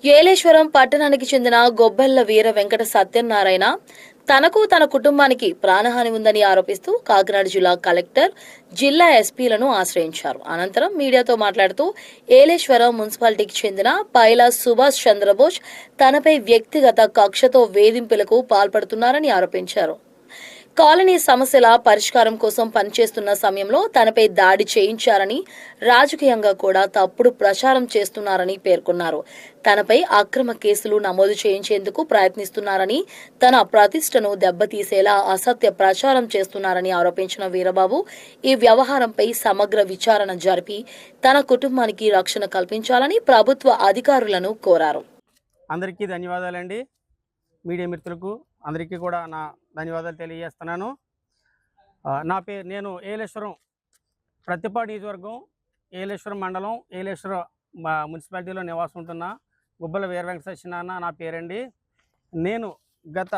ఏలేశ్వరం పట్టణానికి చెందిన గొబ్బెల్ల వీర వెంకట సత్యనారాయణ తనకు తన కుటుంబానికి ప్రాణహాని ఉందని ఆరోపిస్తూ కాకినాడ జిల్లా కలెక్టర్, జిల్లా ఎస్పీలను ఆశ్రయించారు. అనంతరం మీడియాతో మాట్లాడుతూ ఏలేశ్వరం మున్సిపాలిటీకి చెందిన పైలా సుభాష్ చంద్రబోస్ తనపై వ్యక్తిగత కక్షతో వేధింపులకు పాల్పడుతున్నారని ఆరోపించారు. కాలనీ సమస్యల పరిష్కారం కోసం పనిచేస్తున్న సమయంలో తనపై దాడి చేయించారని, రాజకీయంగా కూడా తప్పుడు ప్రచారం చేస్తున్నారని పేర్కొన్నారు. తనపై అక్రమ కేసులు నమోదు చేయించేందుకు ప్రయత్నిస్తున్నారని, తన ప్రతిష్టను దెబ్బతీసేలా అసత్య ప్రచారం చేస్తున్నారని ఆరోపించిన వీరబాబు ఈ వ్యవహారంపై సమగ్ర విచారణ జరిపి తన కుటుంబానికి రక్షణ కల్పించాలని ప్రభుత్వ అధికారులను కోరారు. అందరికీ ధన్యవాదాలండి. మీడియా మిత్రులకు అందరికీ కూడా నా ధన్యవాదాలు తెలియజేస్తున్నాను. నేను ఏలేశ్వరం ప్రతిపాడు నియోజకవర్గం, ఏలేశ్వరం మండలం, ఏలేశ్వరం మున్సిపాలిటీలో నివాసం ఉంటున్న గుబ్బెల్ల వీర వెంకట సత్యనారాయణ నా పేరండి. నేను గత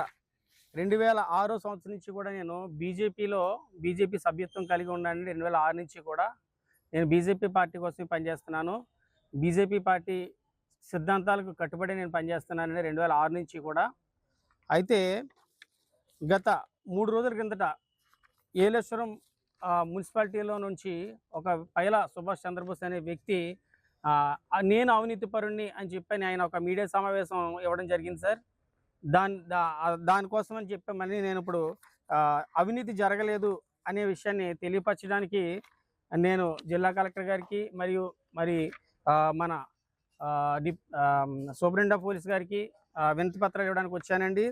2006 సంవత్సరం నుంచి కూడా నేను బీజేపీ సభ్యత్వం కలిగి ఉన్నాను. 2006 నుంచి కూడా నేను బీజేపీ పార్టీ కోసం పనిచేస్తున్నాను. బీజేపీ పార్టీ సిద్ధాంతాలకు కట్టుబడి నేను పనిచేస్తున్నానండి 2006 నుంచి కూడా. అయితే గత 3 రోజుల కిందట ఏలేశ్వరం మున్సిపాలిటీలో నుంచి ఒక పైలా సుభాష్ చంద్రబోస్ అనే వ్యక్తి నేను అవినీతి పరుణ్ణి అని చెప్పని ఆయన ఒక మీడియా సమావేశం ఇవ్వడం జరిగింది సార్. దానికోసం అని చెప్పామని నేను ఇప్పుడు అవినీతి జరగలేదు అనే విషయాన్ని తెలియపరచడానికి నేను జిల్లా కలెక్టర్ గారికి మరి మన సూపరింటెండెంట్ ఆఫ్ పోలీస్ గారికి వినతి పత్రాలు ఇవ్వడానికి వచ్చానండి.